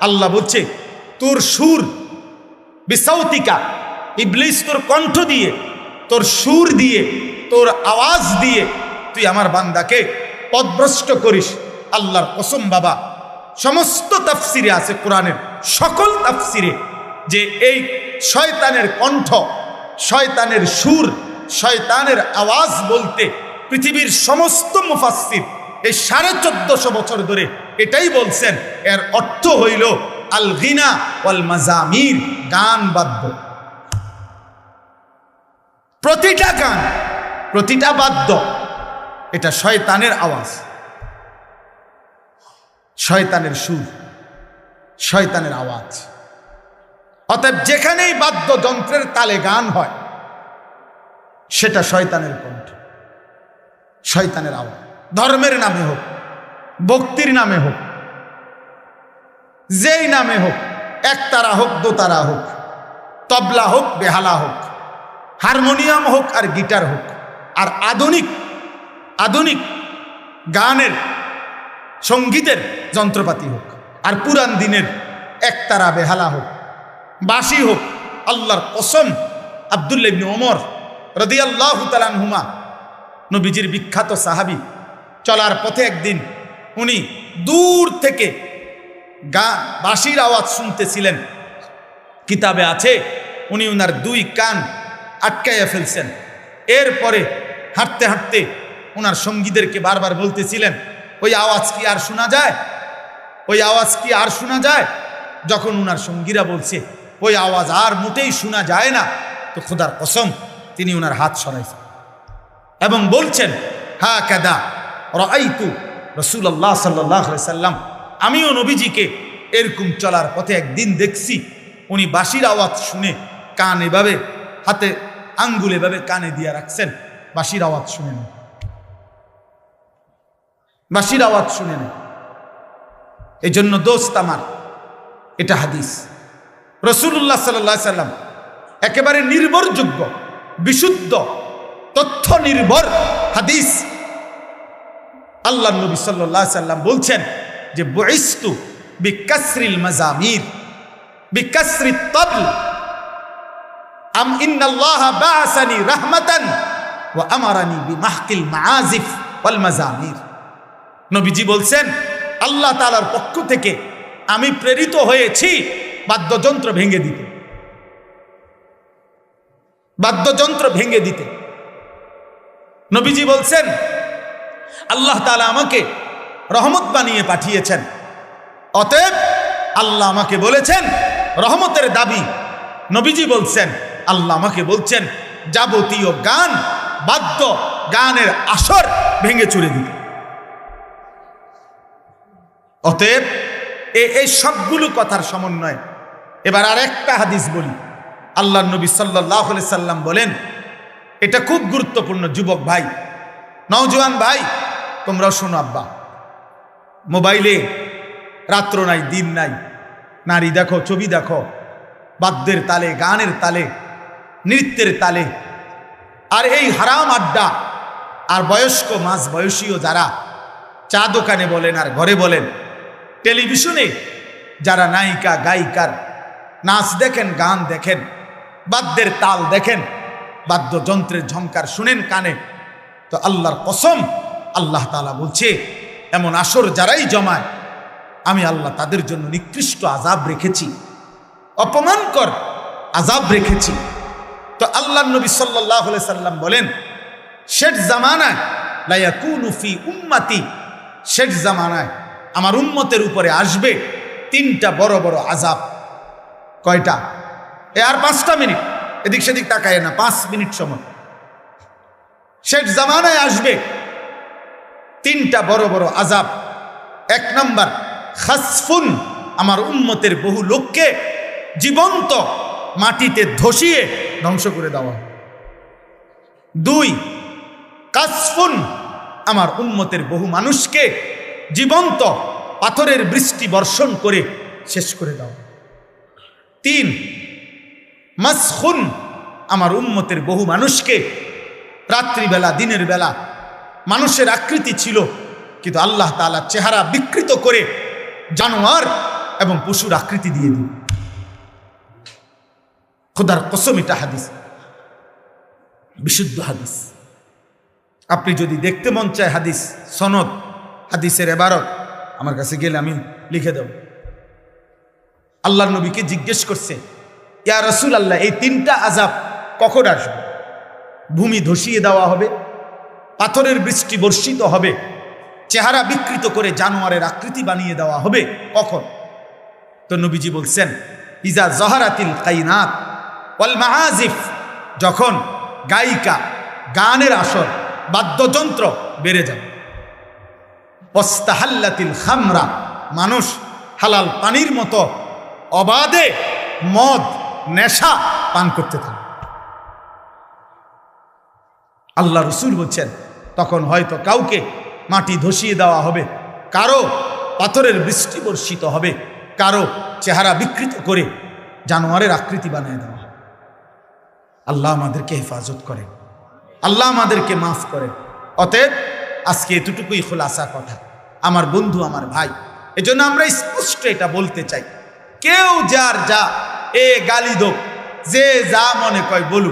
আল্লাহ বলছে তোর সুর বিসাউতিকা, ইবলিস তোর কণ্ঠ দিয়ে, তোর সুর দিয়ে, তোর আওয়াজ দিয়ে তুই আমার বান্দাকে পথভ্রষ্ট করিস। আল্লাহর কসম বাবা, সমস্ত তাফসিরে আছে, কোরআনের সকল তাফসিরে, যে এই শয়তানের কণ্ঠ, শয়তানের সুর, শয়তানের আওয়াজ বলতে পৃথিবীর সমস্ত মুফাসসির এই 1450 বছর ধরে এটাই বলছেন, এর অর্থ হইল আল গিনা ওয়াল মাজামির, গান বাদ্য। প্রতিটা গান, প্রতিটা বাদ্য এটা শয়তানের আওয়াজ, শয়তানের সুর, শয়তানের আওয়াজ। অতএব যেখানেই বাদ্যযন্ত্রের তালে গান হয় সেটা শয়তানের কণ্ঠ, শয়তানের আওয়াজ। ধর্মের নামে হোক, ভক্তির নামে হোক, যেই নামে হোক, একতারা হোক, দোতারা হোক, তবলা হোক, বেহালা হোক, হারমোনিয়াম হোক আর গিটার হোক, আর আধুনিক গানের সঙ্গীতের যন্ত্রপাতি হোক, আর পুরান দিনের একতারা বেহালা হোক, বাঁশি হোক, আল্লাহর কসম আব্দুল্লাহ ইবনে ওমর রাদিয়াল্লাহু তাআলা আনহুমা, নবীজির বিখ্যাত সাহাবী, চলার পথে একদিন উনি দূর থেকে বাঁশির আওয়াজ শুনতেছিলেন। কিতাবে আছে উনি উনার 2 কান আটকাইয়া ফেলছেন। এরপরে হাঁটতে হাঁটতে ওনার সঙ্গীদেরকে বারবার বলতেছিলেন, ওই আওয়াজ কি আর শোনা যায়, ওই আওয়াজ কি আর শোনা যায়? যখন ওনার সঙ্গীরা বলছে ওই আওয়াজ আর মোটেই শোনা যায় না, তো খোদার কসম তিনি ওনার হাত সরাইছেন এবং বলছেন, হা কাদা রাআইতু রাসূলুল্লাহ সাল্লাল্লাহু আলাইহি সাল্লাম, আমিও নবীজিকে এরকম চলার পথে একদিন দেখছি, উনি বাঁশির আওয়াজ শুনে কান এভাবে, হাতে আঙ্গুল এভাবে কানে দিয়ে রাখছেন, বাঁশির আওয়াজ শুনে নেন, বাঁশির আওয়াজ শুনে নেন। এই জন্য দোস্ত আমার, এটা হাদিস, রাসূলুল্লাহ সাল্লাল্লাহু আলাইহি সাল্লাম একেবারে নির্ভরযোগ্য, বিশুদ্ধ, তথ্য নির্ভর হাদিস। আল্লাহ নবী সাল্লাল্লাহু আলাইহি সাল্লাম বলছেন যে বুইস্তু বিকাসরিল মাজামির বিকাসরিত তাবল আম ইন্নাল্লাহা বাআসানি রাহমাতান ওয়া আমারানি বিমাহকিল মাআজিফ ওয়াল মাজামির। নবীজি বলছেন আল্লাহ তাআলার পক্ষ থেকে আমি প্রেরিত হয়েছি বাদ্যযন্ত্র ভেঙে দিতে, বাদ্যযন্ত্র ভেঙে দিতে। নবীজি বলছেন আল্লাহ তাআলা আমাকে রহমত বানিয়ে পাঠিয়েছেন, অতএব আল্লাহ আমাকে বলেছেন রহমতের দাবি। নবীজি বলছেন, আল্লাহ আমাকে বলছেন যাবতীয় গান, বাদ্য, গানের আসর ভেঙে চুরে দিতে। অতএব এই সবগুলো কথার সমন্বয়। এবার আর একটা হাদিস বলি। আল্লাহর নবী সাল্লাল্লাহু আলাইহি সাল্লাম বলেন, এটা খুব গুরুত্বপূর্ণ, যুবক ভাই, নওজোয়ান ভাই, তোমরাও শোনো। আব্বা, মোবাইলে রাত্র নাই, দিন নাই, নারী দেখো, ছবি দেখো, বাদ্যের তালে, গানের তালে, নৃত্যের তালে। আর এই হারাম আড্ডা, আর বয়স্ক মাঝ বয়সীয় যারা চা দোকানে বলেন আর ঘরে বলেন, টেলিভিশনে যারা নায়িকা গায়িকার নাচ দেখেন, গান দেখেন, বাদ্যের তাল দেখেন, বাদ্যযন্ত্রের ঝংকার শুনেন কানে, তো আল্লাহর কসম আল্লাহ তাআলা বলছে এমন আসর যারাই জমায়, আমি আল্লাহ তাদের জন্য নিকৃষ্ট আযাব রেখেছি, অপমানকর আযাব রেখেছি। তো আল্লাহর নবী সাল্লাল্লাহু আলাইহি সাল্লাম বলেন, শেষ জামানায় লা ইয়াকুনু ফি উম্মতি, শেষ জামানায় আমার উম্মতের উপরে আসবে 3টা বড় বড় আযাব। কয়টা? আর 5টা মিনিট এদিক সেদিক তাকায় না, 5 মিনিট সময়। শেষ জামানায় আসবে 3টা বড় বড় আযাব। 1 নাম্বার, খাসফুন, আমার উম্মতের বহু লোককে জীবন্ত মাটিতে ধসিয়ে ধ্বংস করে দেওয়া। 2, কাসফুন, আমার উম্মতের বহু মানুষকে জীবন্ত পাথরের বৃষ্টি বর্ষণ করে শেষ করে দাও। 3, মাসখুন, আমার উম্মতের বহু মানুষকে রাত্রিবেলা, দিনের বেলা মানুষের আকৃতি ছিল, কিন্তু আল্লাহ তাআলা চেহারা বিকৃত করে জানোয়ার এবং পশুর আকৃতি দিয়ে দিব। খোদার কসম, এটা হাদিস, বিশুদ্ধ হাদিস। আপনি যদি দেখতে মন চায় হাদিস সনদ, হাদিসের এবারত, আমার কাছে গেলে আমি লিখে দেব। আল্লাহর নবীকে জিজ্ঞেস করছে, ইয়া রাসূলুল্লাহ, এই তিনটা আযাব কখন আসবে? ভূমি ধসিয়ে দেওয়া হবে, পাথরের বৃষ্টি বর্ষিত হবে, চেহারা বিকৃত করে জানোয়ারের আকৃতি বানিয়ে দেওয়া হবে, কখন? তো নবীজি বলছেন, ইজা জহারাতিল কাইনাত ওয়াল মাআজিফ, যখন গায়িকা, গানের আসর, বাদ্যযন্ত্র বেড়ে যাবে। ওয়াস্তাহাল্লাতিল খামরা, মানুষ হালাল পানির মতো অবাধে মদ নেশা পান করতে থাকে। আল্লাহ রসুল বলছেন, তখন হয়তো কাউকে মাটি ধসিয়ে দেওয়া হবে, কারো পাথরের বৃষ্টি বর্ষিত হবে, কারো চেহারা বিকৃত করে জানোয়ারের আকৃতি বানিয়ে দেওয়া হবে। আল্লাহ আমাদেরকে হেফাজত করেন, আল্লাহ আমাদেরকে মাফ করেন। অতএব আজকে এতটুকুই খোলাসা কথা, আমার বন্ধু, আমার ভাই। এজন্য আমরা স্পষ্ট এটা বলতে চাই, কেউ যার যা গালি দোক, যে যা মনে কয় বলুক,